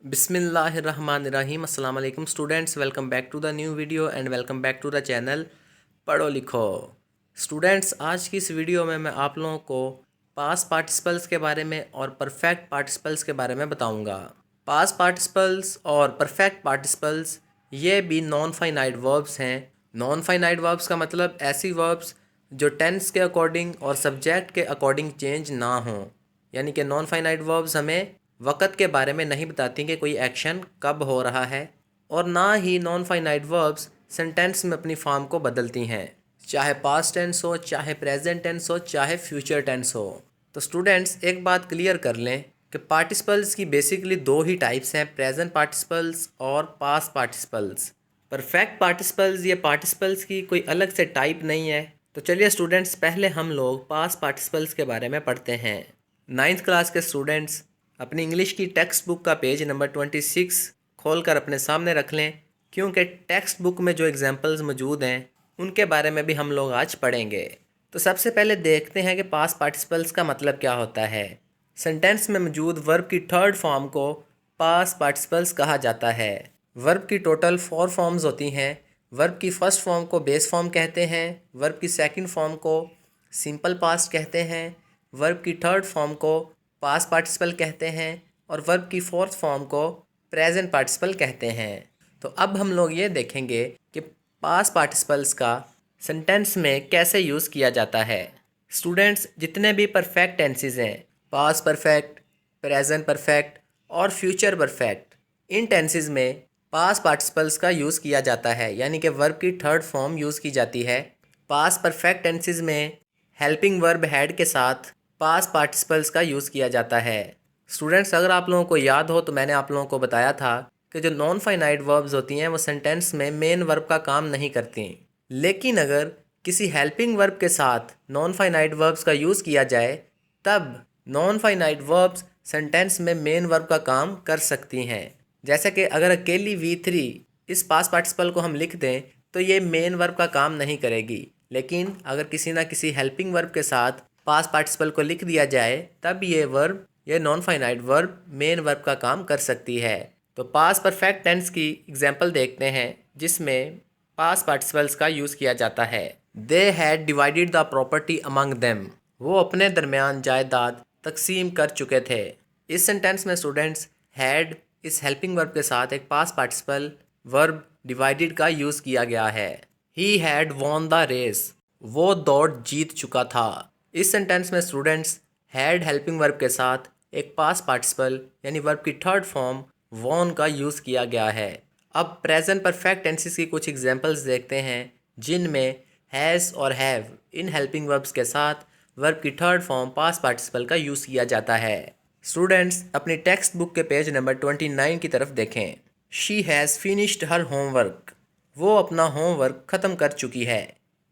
बिस्मिल्लाहिर्रहमानिर्रहीम। अस्सलाम वालेकुम students, welcome back to the new video and welcome back to the channel Padho Likho. Students, आज की इस वीडियो में मैं आप लोगों को पास्ट पार्टिसिपल्स के बारे में और परफेक्ट पार्टिसिपल्स के बारे में बताऊंगा। पास्ट पार्टिसिपल्स और परफेक्ट पार्टिसिपल्स ये भी नॉन फाइनाइट वर्ब्स हैं। नॉन फाइनाइट वर्ब्स का मतलब ऐसी वर्ब्स जो टेंस के अकॉर्डिंग और सब्जेक्ट के अकॉर्डिंग चेंज ना हों। यानी कि नॉन फाइनाइट वर्ब्स हमें वक़्त के बारे में नहीं बताती कि कोई एक्शन कब हो रहा है, और ना ही नॉन फाइनाइट वर्ब्स सेंटेंस में अपनी फॉर्म को बदलती हैं, चाहे पास्ट टेंस हो, चाहे प्रेजेंट टेंस हो, चाहे फ्यूचर टेंस हो। तो स्टूडेंट्स, एक बात क्लियर कर लें कि पार्टिसिपल्स की बेसिकली दो ही टाइप्स हैं, प्रेजेंट पार्टिसिपल्स और पास्ट पार्टिसिपल्स। परफेक्ट पार्टिसिपल्स या पार्टिसिपल्स की कोई अलग से टाइप नहीं है। तो चलिए स्टूडेंट्स, पहले हम लोग पास्ट पार्टिसिपल्स के बारे में पढ़ते हैं। 9th क्लास के स्टूडेंट्स अपनी इंग्लिश की टेक्स्ट बुक का पेज नंबर 26 खोलकर अपने सामने रख लें, क्योंकि टेक्स्ट बुक में जो एग्जांपल्स मौजूद हैं उनके बारे में भी हम लोग आज पढ़ेंगे। तो सबसे पहले देखते हैं कि पास्ट पार्टिसिपल्स का मतलब क्या होता है। सेंटेंस में मौजूद वर्ब की थर्ड फॉर्म को पास्ट पार्टिसिपल्स कहा जाता है। वर्ब की टोटल 4 फॉर्म्स होती हैं। वर्ब की फर्स्ट फॉर्म को बेस फॉर्म कहते हैं, वर्ब की सेकंड फॉर्म को सिंपल पास्ट कहते हैं, वर्ब की थर्ड फॉर्म को पास्ट पार्टिसिपल कहते हैं और वर्ब की फोर्थ फॉर्म को प्रेजेंट पार्टिसिपल कहते हैं। तो अब हम लोग ये देखेंगे कि पास्ट पार्टिसिपल्स का सेंटेंस में कैसे यूज़ किया जाता है। स्टूडेंट्स, जितने भी परफेक्ट टेंसेस हैं, पास्ट परफेक्ट, प्रेजेंट परफेक्ट और फ्यूचर परफेक्ट, इन टेंसेस में पास्ट पार्टिसिपल्स का यूज़ किया जाता है, यानी कि वर्ब की थर्ड फॉर्म यूज़ की जाती है। पास्ट परफेक्ट टेंसेस में हेल्पिंग वर्ब हैड के साथ पास्ट पार्टिसिपल्स का यूज़ किया जाता है। स्टूडेंट्स, अगर आप लोगों को याद हो तो मैंने आप लोगों को बताया था कि जो नॉन फाइनाइट वर्ब्स होती हैं वो सेंटेंस में मेन वर्ब का काम नहीं करती, लेकिन अगर किसी हेल्पिंग वर्ब के साथ नॉन फाइनाइट वर्ब्स का यूज़ किया जाए तब नॉन फाइनाइट वर्ब्स सेंटेंस में मेन वर्ब का काम कर सकती हैं। जैसे कि अगर अकेली V3 इस पास्ट पार्टिसिपल को हम लिख दें तो ये मेन वर्ब का काम नहीं करेगी, लेकिन अगर किसी ना किसी हेल्पिंग वर्ब के साथ पास्ट पार्टिसिपल को लिख दिया जाए तब ये non finite verb main verb का काम कर सकती है। तो पास्ट परफेक्ट टेंस की एग्जांपल देखते हैं जिसमें पास्ट पार्टिसिपल्स का यूज़ किया जाता है। They had divided the property among them. वो अपने दरमियान जायदाद तकसीम कर चुके थे। इस सेंटेंस में स्टूडेंट्स हैड इस हेल्पिंग वर्ब के साथ एक पास्ट पार्टिसिपल वर्ब डिवाइडेड का यूज़ किया गया है। He had won the race. वो दौड़ जीत चुका था। इस सेंटेंस में स्टूडेंट्स हैड हेल्पिंग वर्ब के साथ एक पास्ट पार्टिसिपल यानी वर्ब की थर्ड फॉर्म वॉन का यूज़ किया गया है। अब प्रेजेंट परफेक्ट टेंसेस की कुछ एग्जांपल्स देखते हैं जिनमें हैज़ और हैव इन हेल्पिंग वर्ब्स के साथ वर्ब की थर्ड फॉर्म पास्ट पार्टिसिपल का यूज़ किया जाता है। स्टूडेंट्स, अपनी टेक्स्ट बुक के पेज नंबर 29 की तरफ देखें। She has finished her homework. वो अपना होमवर्क ख़त्म कर चुकी है।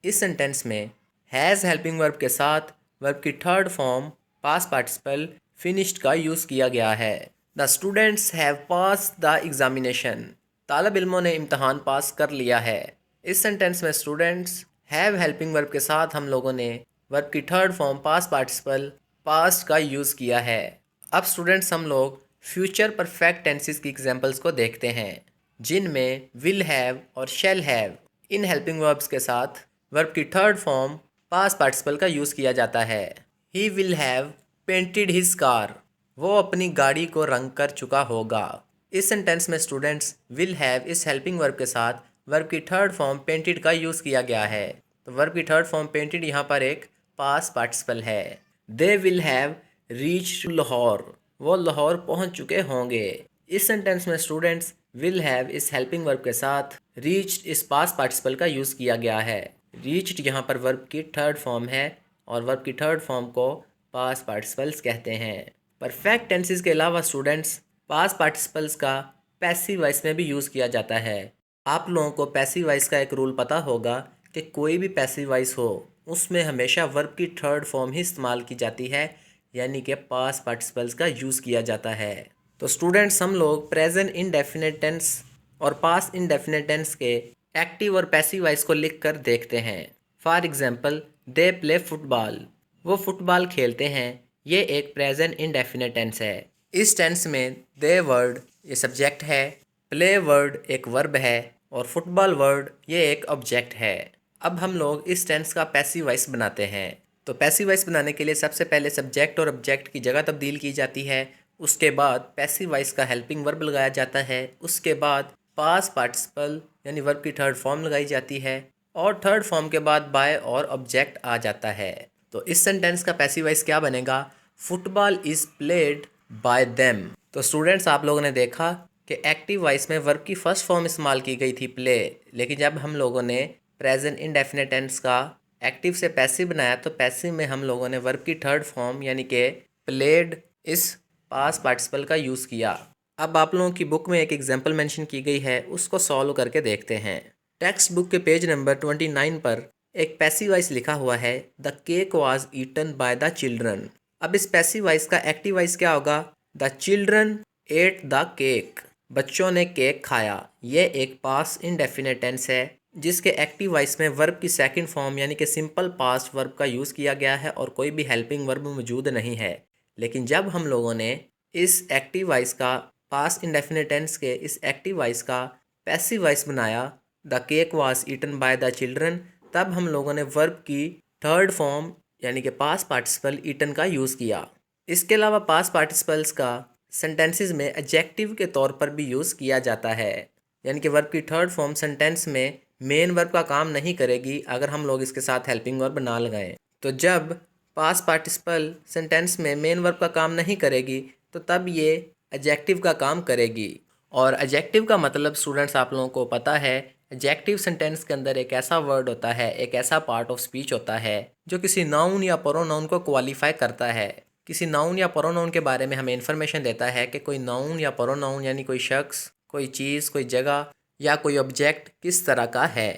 इस सेंटेंस में हैज़ हेल्पिंग वर्ब के साथ वर्ब की third form past participle finished का यूज़ किया गया है। The students have pass the examination. तालब इल्मों ने इम्तहान पास कर लिया है। इस सेंटेंस में स्टूडेंट्स हैव हेल्पिंग वर्ब के साथ हम लोगों ने वर्ब की third form past participle past का यूज़ किया है। अब स्टूडेंट्स, हम लोग फ्यूचर परफेक्ट टेंसेस की एग्जांपल्स को देखते हैं जिनमें विल हैव और shall have in helping verbs के साथ वर्ब की थर्ड फॉर्म पास्ट पार्टिसिपल का यूज़ किया जाता है। He will have painted his car. वो अपनी गाड़ी को रंग कर चुका होगा। इस सेंटेंस में स्टूडेंट्स विल हैव इस हेल्पिंग वर्ब के साथ वर्ब की थर्ड फॉर्म पेंटेड का यूज़ किया गया है। तो वर्ब की थर्ड फॉर्म पेंटेड यहाँ पर एक पास्ट पार्टिसिपल है। They will have reach Lahore. वो लाहौर पहुँच चुके होंगे। इस सेंटेंस में स्टूडेंट्स विल हैव इस हेल्पिंग वर्ब के साथ रीच्ड इस पास्ट पार्टिसिपल का यूज़ किया गया है। रीच्ड यहाँ पर वर्ब की थर्ड फॉर्म है और वर्ब की थर्ड फॉर्म को पास्ट पार्टिसिपल्स कहते हैं। परफेक्ट टेंसेस के अलावा स्टूडेंट्स पास्ट पार्टिसिपल्स का पैसिव वॉइस में भी यूज़ किया जाता है। आप लोगों को पैसिव वॉइस का एक रूल पता होगा कि कोई भी पैसिव वॉइस हो उसमें हमेशा वर्ब की थर्ड फॉर्म ही इस्तेमाल की जाती है, यानी कि पास्ट पार्टिसिपल्स का यूज़ किया जाता है। तो स्टूडेंट्स, हम लोग प्रेजेंट इंडेफिनिट टेंस और पास्ट इंडेफिनिट टेंस के एक्टिव और पैसिव वॉइस को लिख कर देखते हैं। For example, they play football. वो फुटबॉल खेलते हैं। ये एक प्रेजेंट इंडेफिनिट टेंस है। इस टेंस में दे वर्ड ये सब्जेक्ट है, प्ले वर्ड एक वर्ब है और फुटबॉल वर्ड ये एक ऑब्जेक्ट है। अब हम लोग इस टेंस का पैसिव वॉइस बनाते हैं। तो पैसिव वॉइस बनाने के लिए सबसे पहले सब्जेक्ट और ऑब्जेक्ट की जगह तब्दील की जाती है। उसके बाद पैसिव वॉइस का हेल्पिंग वर्ब लगाया जाता है। उसके बाद पास्ट पार्टिसिपल यानी वर्ब की थर्ड फॉर्म लगाई जाती है और थर्ड फॉर्म के बाद बाय और ऑब्जेक्ट आ जाता है। तो इस सेंटेंस का पैसिव वॉइस क्या बनेगा? Football is played by them. तो स्टूडेंट्स, आप लोगों ने देखा कि एक्टिव वॉइस में वर्ब की फर्स्ट फॉर्म इस्तेमाल की गई थी प्ले, लेकिन जब हम लोगों ने प्रेजेंट इंडेफिनिट टेंस का एक्टिव से पैसिव बनाया तो पैसिव में हम लोगों ने वर्ब की थर्ड फॉर्म यानी कि प्लेड इस पास्ट पार्टिसिपल का यूज़ किया। अब आप लोगों की बुक में एक एग्जाम्पल मेंशन की गई है, उसको सॉल्व करके देखते हैं। टेक्स्ट बुक के पेज नंबर 29 पर एक पैसिव वॉइस लिखा हुआ है, the cake was eaten by the children. अब इस पैसिव वॉइस का एक्टिव वॉइस क्या होगा? The children ate the cake. बच्चों ने केक खाया। ये एक पास्ट इंडेफिनिट टेंस है जिसके एक्टिव वॉइस में वर्ब की सेकंड फॉर्म यानी कि सिंपल पास्ट वर्ब का यूज़ किया गया है और कोई भी हेल्पिंग वर्ब मौजूद नहीं है। लेकिन जब हम लोगों ने इस एक्टिव वॉइस का पास्ट इंडेफिनिट टेंस के इस एक्टिव वॉइस का पैसिव वॉइस बनाया, the cake was eaten by the children, तब हम लोगों ने वर्ब की थर्ड फॉर्म यानी कि पास्ट पार्टिसिपल ईटन का यूज़ किया। इसके अलावा पास्ट पार्टिसिपल्स का सेंटेंसेस में एडजेक्टिव के तौर पर भी यूज़ किया जाता है, यानी कि वर्ब की थर्ड फॉर्म सेंटेंस में मेन वर्ब का काम नहीं करेगी अगर हम लोग इसके साथ हेल्पिंग वर्ब ना लगाएं। तो जब पास्ट पार्टिसिपल सेंटेंस में मेन वर्ब का काम नहीं करेगी तो तब ये एडजेक्टिव का काम करेगी। और एडजेक्टिव का मतलब स्टूडेंट्स आप लोगों को पता है, एडजेक्टिव सेंटेंस के अंदर एक ऐसा वर्ड होता है, एक ऐसा पार्ट ऑफ स्पीच होता है जो किसी नाउन या प्रोनाउन को क्वालिफाई करता है। किसी नाउन या प्रोनाउन के बारे में हमें इन्फॉर्मेशन देता है कि कोई नाउन या प्रोनाउन यानी कोई शख्स, कोई चीज़, कोई जगह या कोई ऑब्जेक्ट किस तरह का है।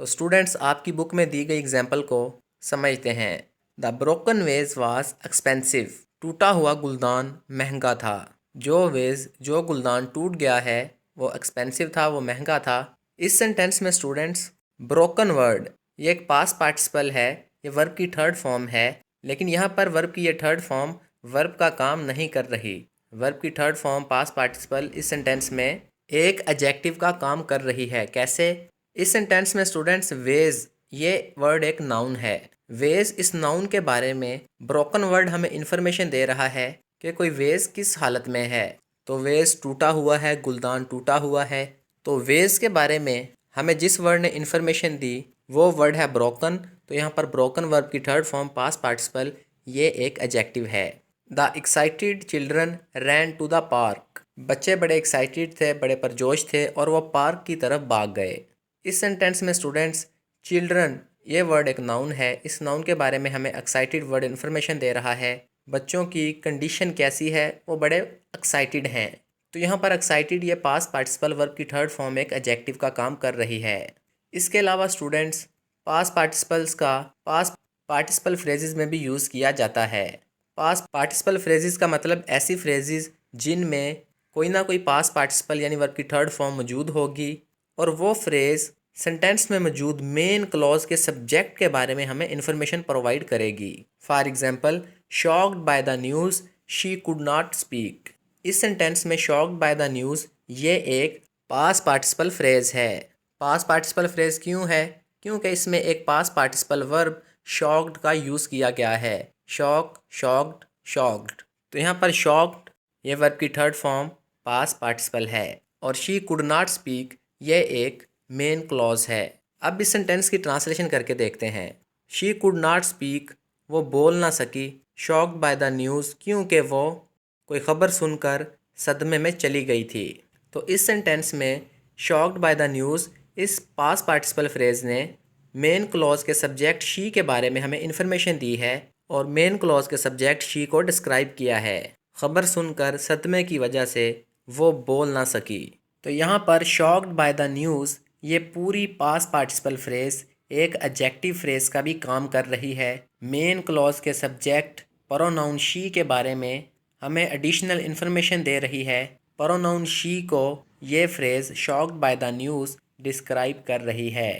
तो स्टूडेंट्स, आपकी बुक में दी गई एग्जाम्पल को समझते हैं। The broken vase was expensive. टूटा हुआ गुलदान महंगा था। जो गुलदान टूट गया है वो एक्सपेंसिव था, वो महंगा था। इस सेंटेंस में स्टूडेंट्स ब्रोकन वर्ड ये एक पास्ट पार्टिसिपल है, ये वर्ब की थर्ड फॉर्म है, लेकिन यहाँ पर वर्ब की ये थर्ड फॉर्म वर्ब का काम नहीं कर रही। वर्ब की थर्ड फॉर्म पास्ट पार्टिसिपल इस सेंटेंस में एक एडजेक्टिव का काम कर रही है। कैसे? इस सेंटेंस में स्टूडेंट्स वेज ये वर्ड एक नाउन है। वेज इस नाउन के बारे में ब्रोकन वर्ड हमें इन्फॉर्मेशन दे रहा है कि कोई वेज किस हालत में है। तो वेज टूटा हुआ है, गुलदान टूटा हुआ है। तो वेज के बारे में हमें जिस वर्ड ने इन्फॉर्मेशन दी वो वर्ड है ब्रोकन। तो यहाँ पर ब्रोकन वर्ब की थर्ड फॉर्म पास्ट पार्टिसिपल ये एक एडजेक्टिव है। The excited children ran to the park. बच्चे बड़े एक्साइटेड थे, बड़े परजोश थे और वो पार्क की तरफ भाग गए। इस सेंटेंस में स्टूडेंट्स चिल्ड्रन ये वर्ड एक नाउन है। इस नाउन के बारे में हमें एक्साइटेड वर्ड इन्फॉर्मेशन दे रहा है। बच्चों की कंडीशन कैसी है? वो बड़े एक्साइटेड हैं। तो यहाँ पर एक्साइटेड ये पास्ट पार्टिसिपल वर्ब की थर्ड फॉर्म एक एडजेक्टिव का काम कर रही है। इसके अलावा स्टूडेंट्स पास्ट पार्टिसिपल्स का पास्ट पार्टिसिपल फ्रेजेस में भी यूज़ किया जाता है। पास्ट पार्टिसिपल फ्रेजेस का मतलब ऐसी फ्रेजेस जिनमें कोई ना कोई पास्ट पार्टिसिपल यानी वर्ब की थर्ड फॉर्म मौजूद होगी और वो फ्रेज़ सेंटेंस में मौजूद मेन क्लॉज के सब्जेक्ट के बारे में हमें इन्फॉर्मेशन प्रोवाइड करेगी। For example, shocked by the news she could not speak. इस सेंटेंस में शॉक्ड बाय द न्यूज़ ये एक पास्ट पार्टिसिपल फ्रेज है। पास्ट पार्टिसिपल फ्रेज क्यों है? क्योंकि इसमें एक पास्ट पार्टिसिपल वर्ब शॉक्ड का यूज़ किया गया है। Shock, shocked, shocked. तो यहाँ पर शॉक्ड ये वर्ब की थर्ड फॉर्म पास्ट पार्टिसिपल है और शी कुड नॉट स्पीक ये एक मेन क्लॉज है। अब इस सेंटेंस की ट्रांसलेशन करके देखते हैं। शी कुड नॉट स्पीक वो बोल ना सकी। शॉक्ड बाय द न्यूज़ क्योंकि वो कोई ख़बर सुनकर सदमे में चली गई थी। तो इस सेंटेंस में शॉक्ड बाय द न्यूज़ इस पास्ट पार्टिसिपल फ्रेज़ ने मेन क्लॉज के सब्जेक्ट शी के बारे में हमें इन्फॉर्मेशन दी है और मेन क्लॉज के सब्जेक्ट शी को डिस्क्राइब किया है। ख़बर सुनकर सदमे की वजह से वो बोल ना सकी। तो यहाँ पर शॉक्ड बाय द न्यूज़ ये पूरी पास्ट पार्टिसिपल फ्रेज़ एक एडजेक्टिव फ्रेज़ का भी काम कर रही है। मेन क्लॉज के सब्जेक्ट प्रोनाउन शी के बारे में हमें एडिशनल इन्फॉर्मेशन दे रही है। प्रोनाउन शी को ये phrase shocked by the news describe कर रही है।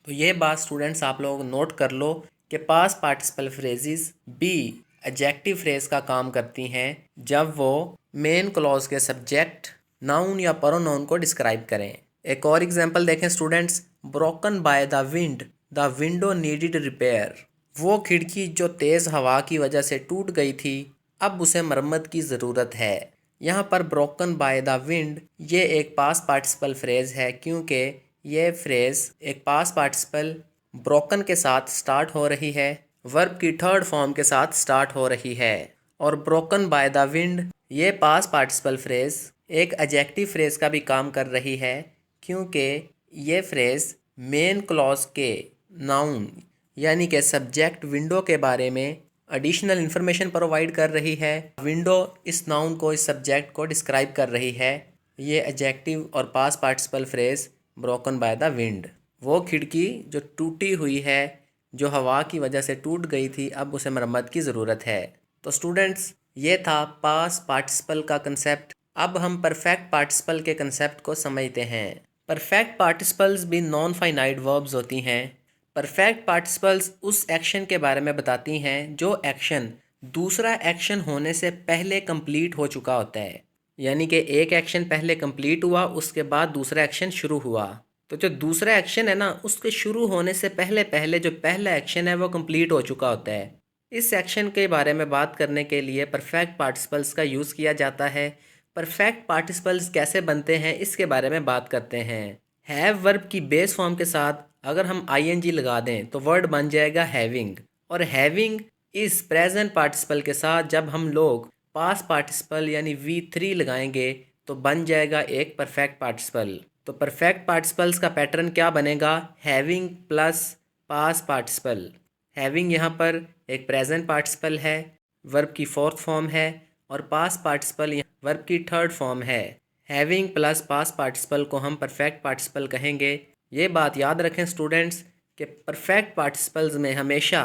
तो ये बात स्टूडेंट्स आप लोग नोट कर लो कि past participle phrases be adjective phrase का काम करती हैं जब वो मेन क्लॉज के सब्जेक्ट, नाउन या प्रोनाउन को डिस्क्राइब करें। एक और एग्जांपल देखें students, broken by the wind, the window needed repair. वो खिड़की जो तेज़ हवा की वजह से टूट गई थी, अब उसे मरम्मत की ज़रूरत है। यहाँ पर ब्रोकन बाय द विंड ये एक पास्ट पार्टिसिपल फ्रेज है, क्योंकि ये फ्रेज एक पास्ट पार्टिसिपल ब्रोकन के साथ स्टार्ट हो रही है, वर्ब की थर्ड फॉर्म के साथ स्टार्ट हो रही है। और ब्रोकन बाय द विंड ये पास्ट पार्टिसिपल फ्रेज एक एडजेक्टिव फ्रेज का भी काम कर रही है, क्योंकि ये फ्रेज मेन क्लॉज के नाउन यानी कि सब्जेक्ट विंडो के बारे में एडिशनल इन्फॉर्मेशन प्रोवाइड कर रही है। विंडो इस नाउन को, इस सब्जेक्ट को डिस्क्राइब कर रही है। ये एडजेक्टिव और past participle phrase broken by the wind, वो खिड़की जो टूटी हुई है, जो हवा की वजह से टूट गई थी, अब उसे मरम्मत की ज़रूरत है। तो स्टूडेंट्स, ये था पास्ट पार्टिसिपल का कंसेप्ट। अब हम परफेक्ट पार्टिसिपल के कंसेप्ट को समझते हैं। परफेक्ट पार्टिसिपल्स भी नॉन फाइनाइट वर्ब्स होती हैं। परफेक्ट पार्टिसिपल्स उस एक्शन के बारे में बताती हैं जो एक्शन दूसरा एक्शन होने से पहले कंप्लीट हो चुका होता है। यानी कि एक एक्शन पहले कंप्लीट हुआ, उसके बाद दूसरा एक्शन शुरू हुआ। तो जो दूसरा एक्शन है ना, उसके शुरू होने से पहले पहले जो पहला एक्शन है वो कंप्लीट हो चुका होता है। इस एक्शन के बारे में बात करने के लिए परफेक्ट पार्टिसिपल्स का यूज़ किया जाता है। परफेक्ट पार्टिसिपल्स कैसे बनते हैं इसके बारे में बात करते हैं। हैव वर्ब की बेस फॉर्म के साथ अगर हम आईएनजी लगा दें तो वर्ड बन जाएगा हैविंग। और हैविंग इस प्रेजेंट पार्टिसिपल के साथ जब हम लोग पास्ट पार्टिसिपल यानी V3 लगाएंगे तो बन जाएगा एक परफेक्ट पार्टिसिपल। तो परफेक्ट पार्टिसिपल्स का पैटर्न क्या बनेगा? Having plus past participle. Having यहाँ पर एक प्रेजेंट पार्टिसिपल है, वर्ब की फोर्थ फॉर्म है, और पास्ट पार्टिसिपल वर्ब की थर्ड फॉर्म है। हैविंग प्लस पास्ट पार्टिसिपल को हम परफेक्ट पार्टिसिपल कहेंगे। ये बात याद रखें स्टूडेंट्स कि परफेक्ट पार्टिसिपल्स में हमेशा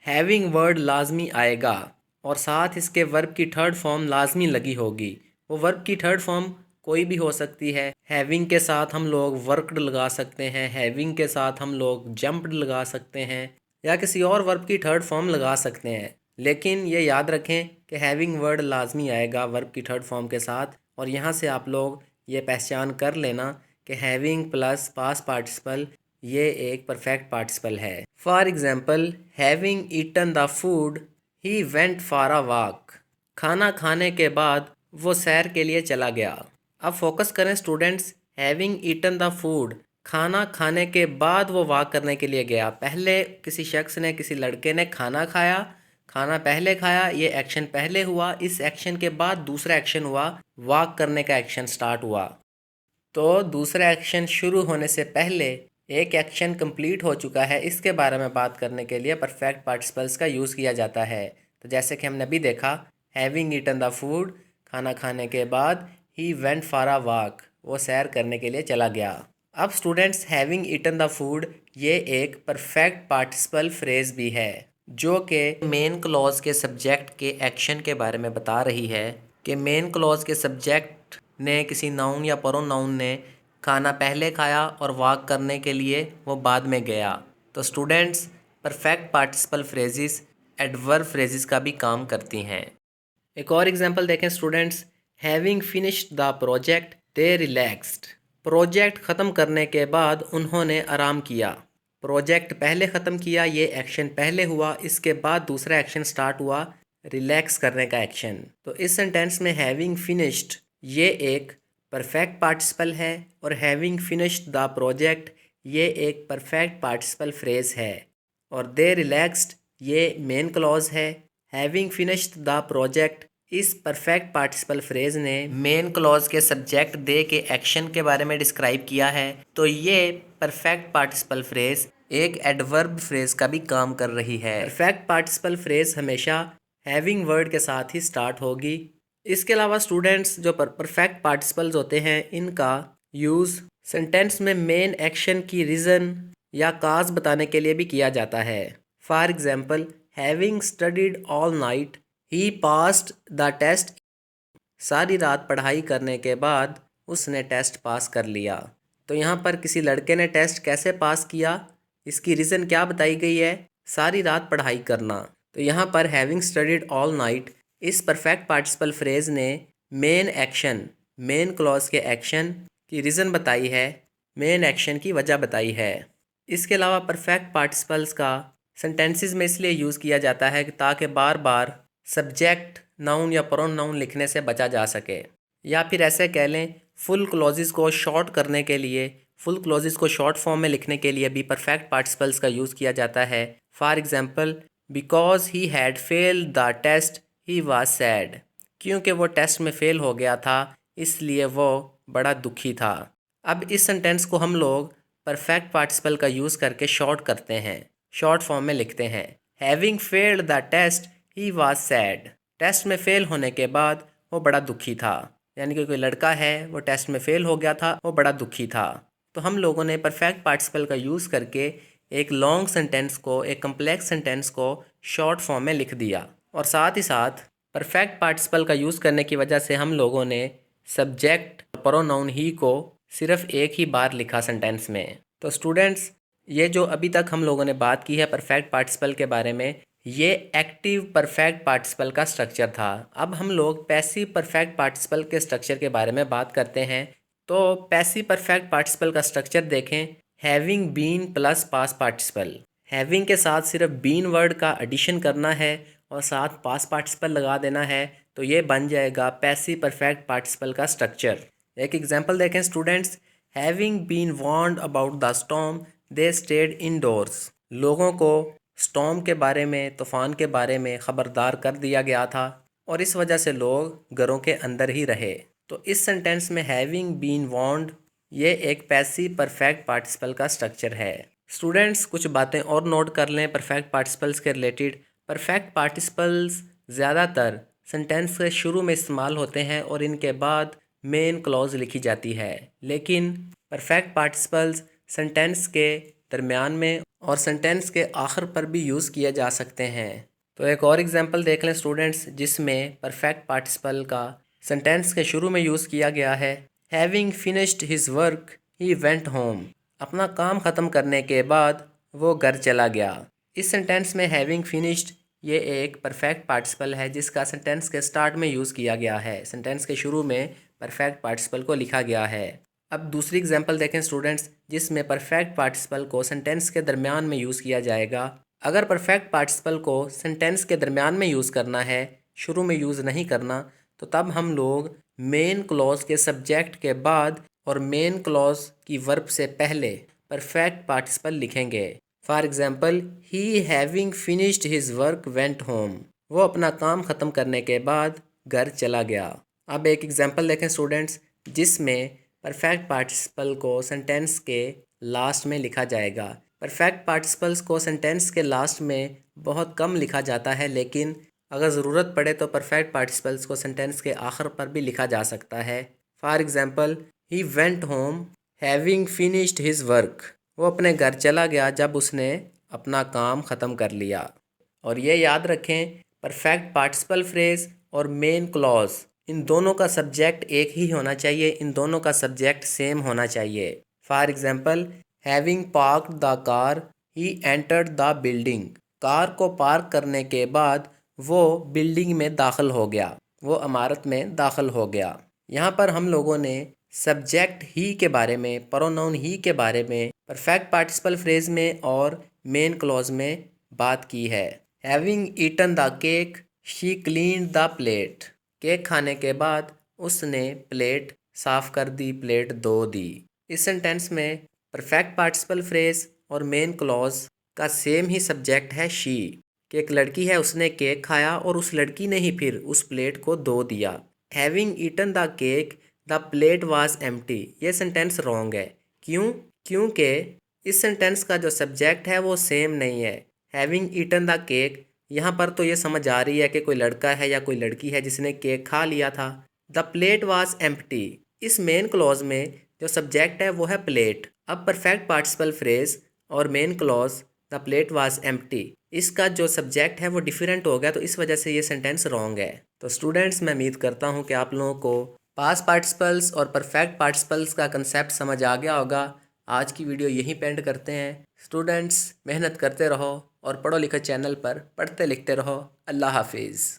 हैविंग वर्ड लाजमी आएगा और साथ इसके वर्ब की थर्ड फॉर्म लाजमी लगी होगी। वो वर्ब की थर्ड फॉर्म कोई भी हो सकती है। हैविंग के साथ हम लोग वर्कड लगा सकते हैं, हैविंग के साथ हम लोग जंप्ड लगा सकते हैं, या किसी और वर्ब की थर्ड फॉर्म लगा सकते हैं। लेकिन ये याद रखें कि हैविंग वर्ड लाजमी आएगा वर्ब की थर्ड फॉर्म के साथ। और यहाँ से आप लोग ये पहचान कर लेना कि हैविंग प्लस पास्ट पार्टिसिपल ये एक परफेक्ट पार्टिसिपल है। For example, having eaten the food he went for a walk. खाना खाने के बाद वो सैर के लिए चला गया। अब फोकस करें students, having eaten the food, खाना खाने के बाद वो वॉक करने के लिए गया। पहले किसी शख्स ने, किसी लड़के ने खाना खाया, खाना पहले खाया, ये एक्शन पहले हुआ। इस एक्शन के बाद दूसरा एक्शन हुआ, वॉक करने का एक्शन स्टार्ट हुआ। तो दूसरा एक्शन शुरू होने से पहले एक एक्शन कंप्लीट हो चुका है, इसके बारे में बात करने के लिए परफेक्ट पार्टिसिपल्स का यूज़ किया जाता है। तो जैसे कि हमने अभी देखा, हैविंग ईटन द फूड, खाना खाने के बाद, he went for a walk, वो सैर करने के लिए चला गया। अब students, having eaten the food ये एक परफेक्ट पार्टिसिपल फ्रेज भी है जो कि मेन क्लॉज के सब्जेक्ट के एक्शन के बारे में बता रही है कि मेन क्लॉज के सब्जेक्ट ने, किसी नाउन या प्रोनाउन ने खाना पहले खाया और वॉक करने के लिए वो बाद में गया। तो students, perfect participle phrases adverb phrases का भी काम करती हैं। एक और एग्जांपल देखें students, having finished the project they relaxed. Project ख़त्म करने के बाद उन्होंने आराम किया। प्रोजेक्ट पहले ख़त्म किया, ये एक्शन पहले हुआ, इसके बाद दूसरा एक्शन स्टार्ट हुआ, रिलैक्स करने का एक्शन। तो इस सेंटेंस में हैविंग फिनिश्ड ये एक परफेक्ट पार्टिसिपल है और हैविंग फिनिश्ड द प्रोजेक्ट ये एक परफेक्ट पार्टिसिपल फ्रेज है। और दे रिलैक्स्ड ये मेन क्लॉज है। हैविंग फिनिश्ड द प्रोजेक्ट इस परफेक्ट पार्टिसिपल फ्रेज ने मेन क्लॉज के सब्जेक्ट दे के एक्शन के बारे में डिस्क्राइब किया है। तो ये परफेक्ट पार्टिसिपल फ्रेज एक एडवर्ब फ्रेज का भी काम कर रही है। परफेक्ट पार्टिसिपल फ्रेज हमेशा हैविंग वर्ड के साथ ही स्टार्ट होगी। इसके अलावा स्टूडेंट्स, जो परफेक्ट पार्टिसिपल्स होते हैं इनका यूज़ सेंटेंस में मेन एक्शन की रीज़न या काज बताने के लिए भी किया जाता है। For example, having studied all night he passed the test. सारी रात पढ़ाई करने के बाद उसने टेस्ट पास कर लिया। तो यहाँ पर किसी लड़के ने टेस्ट कैसे पास किया, इसकी रीज़न क्या बताई गई है? सारी रात पढ़ाई करना। तो यहाँ पर हैविंग स्टडीड ऑल नाइट इस परफेक्ट पार्टिसिपल फ्रेज़ ने मेन एक्शन, मेन क्लॉज के एक्शन की रीज़न बताई है, मेन एक्शन की वजह बताई है। इसके अलावा परफेक्ट पार्टिसिपल्स का सेंटेंसेस में इसलिए यूज़ किया जाता है कि ताकि बार बार सब्जेक्ट, नाउन या प्रोनाउन लिखने से बचा जा सके। या फिर ऐसे कह लें, फुल क्लॉजेस को शॉर्ट करने के लिए, फुल क्लॉजेस को शॉर्ट फॉर्म में लिखने के लिए भी परफेक्ट पार्टिसिपल्स का यूज़ किया जाता है। For example, because he had failed the test he was sad. क्योंकि वो टेस्ट में फ़ेल हो गया था इसलिए वो बड़ा दुखी था। अब इस सेंटेंस को हम लोग परफेक्ट पार्टिसिपल का यूज़ करके शॉर्ट करते हैं, शॉर्ट फॉर्म में लिखते हैं। Having failed the test he was sad. Test में फ़ेल होने के बाद वो बड़ा दुखी था, यानी कि कोई लड़का है वो टेस्ट में फ़ेल हो गया था, वो बड़ा दुखी था। तो हम लोगों ने परफेक्ट पार्टिसिपल का यूज़ करके एक लॉन्ग सेंटेंस को, एक कम्प्लेक्स सेंटेंस को शॉर्ट फॉर्म में लिख दिया। और साथ ही साथ परफेक्ट पार्टिसिपल का यूज़ करने की वजह से हम लोगों ने सब्जेक्ट, प्रोनाउन ही को सिर्फ एक ही बार लिखा सेंटेंस में। तो स्टूडेंट्स, ये जो अभी तक हम लोगों ने बात की है परफेक्ट पार्टिसिपल के बारे में, ये एक्टिव परफेक्ट पार्टिसिपल का स्ट्रक्चर था। अब हम लोग पैसिव परफेक्ट पार्टिसिपल के स्ट्रक्चर के बारे में बात करते हैं। तो पैसिव परफेक्ट पार्टिसिपल का स्ट्रक्चर देखें, having been plus past participle. Having के साथ सिर्फ बीन वर्ड का एडिशन करना है और साथ पास्ट पार्टिसिपल लगा देना है, तो ये बन जाएगा पैसिव परफेक्ट पार्टिसिपल का स्ट्रक्चर। एक एग्जांपल देखें students, having been warned about the storm they stayed indoors. लोगों को स्टॉर्म के बारे में, तूफान के बारे में ख़बरदार कर दिया गया था और इस वजह से लोग घरों के अंदर ही रहे। तो इस सेंटेंस में हैविंग बीन वार्न्ड, ये एक पैसिव परफेक्ट पार्टिसिपल का स्ट्रक्चर है। स्टूडेंट्स, कुछ बातें और नोट कर लें परफेक्ट पार्टिसिपल्स के रिलेटेड। परफेक्ट पार्टिसिपल्स ज़्यादातर सेंटेंस के शुरू में इस्तेमाल होते हैं और इनके बाद मेन क्लॉज लिखी जाती है, लेकिन परफेक्ट पार्टिसिपल्स सेंटेंस के दरमियान में और सेंटेंस के आखिर पर भी यूज़ किए जा सकते हैं। तो एक और एग्जांपल देख लें स्टूडेंट्स, जिसमें परफेक्ट पार्टिसिपल का सेंटेंस के शुरू में यूज़ किया गया है, having finished his work he went home. अपना काम ख़त्म करने के बाद वो घर चला गया। इस सेंटेंस में हैविंग फिनिश्ड, ये एक परफेक्ट पार्टिसिपल है जिसका सेंटेंस के स्टार्ट में यूज़ किया गया है। सेंटेंस के शुरू में परफेक्ट पार्टिसिपल को लिखा गया है। अब दूसरी एग्जांपल देखें स्टूडेंट्स, जिसमें परफेक्ट पार्टिसिपल को सेंटेंस के दरमियान में यूज़ किया जाएगा। अगर परफेक्ट पार्टिसिपल को सेंटेंस के दरमियान में यूज़ करना है, शुरू में यूज़ नहीं करना, तो तब हम लोग मेन क्लॉज के सब्जेक्ट के बाद और मेन क्लॉज की वर्ब से पहले परफेक्ट पार्टिसिपल लिखेंगे। For example, he having finished his work went home. वो अपना काम ख़त्म करने के बाद घर चला गया। अब एक एग्जाम्पल देखें स्टूडेंट्स, जिसमें परफेक्ट पार्टिसिपल को सेंटेंस के लास्ट में लिखा जाएगा। परफेक्ट पार्टिसिपल्स को सेंटेंस के लास्ट में बहुत कम लिखा जाता है, लेकिन अगर ज़रूरत पड़े तो परफेक्ट पार्टिसिपल्स को सेंटेंस के आखिर पर भी लिखा जा सकता है। For example, he went home having finished his work. वो अपने घर चला गया जब उसने अपना काम ख़त्म कर लिया। और ये याद रखें, परफेक्ट पार्टिसिपल फ्रेज़ और मेन क्लॉज, इन दोनों का सब्जेक्ट एक ही होना चाहिए, इन दोनों का सब्जेक्ट सेम होना चाहिए। For example, having parked the car he entered the building. Car को पार्क करने के बाद वो बिल्डिंग में दाखिल हो गया, वो इमारत में दाखिल हो गया। यहाँ पर हम लोगों ने सब्जेक्ट ही के बारे में, प्रोनाउन ही के बारे में परफेक्ट पार्टिसिपल फ्रेज में और मेन क्लॉज में बात की है। Having eaten the cake she cleaned the plate. Cake खाने के बाद उसने प्लेट साफ कर दी, प्लेट धो दी। इस सेंटेंस में परफेक्ट पार्टिसिपल फ्रेज और मेन क्लॉज का सेम ही सब्जेक्ट है शी, कि एक लड़की है, उसने केक खाया और उस लड़की ने ही फिर उस प्लेट को धो दिया। Having eaten the cake the plate was empty, ये सेंटेंस रॉन्ग है। क्यों? क्योंकि इस सेंटेंस का जो सब्जेक्ट है वो सेम नहीं है। हैविंग ईटन द केक, यहाँ पर तो ये समझ आ रही है कि कोई लड़का है या कोई लड़की है जिसने केक खा लिया था। द प्लेट वाज एम्प्टी, इस मेन क्लॉज में जो सब्जेक्ट है वो है प्लेट। अब परफेक्ट पार्टिसिपल फ्रेज और main clause the plate was empty, इसका जो सब्जेक्ट है वो डिफरेंट हो गया, तो इस वजह से ये सेंटेंस रॉन्ग है। तो स्टूडेंट्स, मैं उम्मीद करता हूँ कि आप लोगों को पास्ट पार्टिसिपल्स और परफेक्ट पार्टिसिपल्स का कंसेप्ट समझ आ गया होगा। आज की वीडियो यहीं पे एंड करते हैं। स्टूडेंट्स, मेहनत करते रहो और पढ़ो लिखो चैनल पर पढ़ते लिखते रहो। अल्लाह हाफिज़।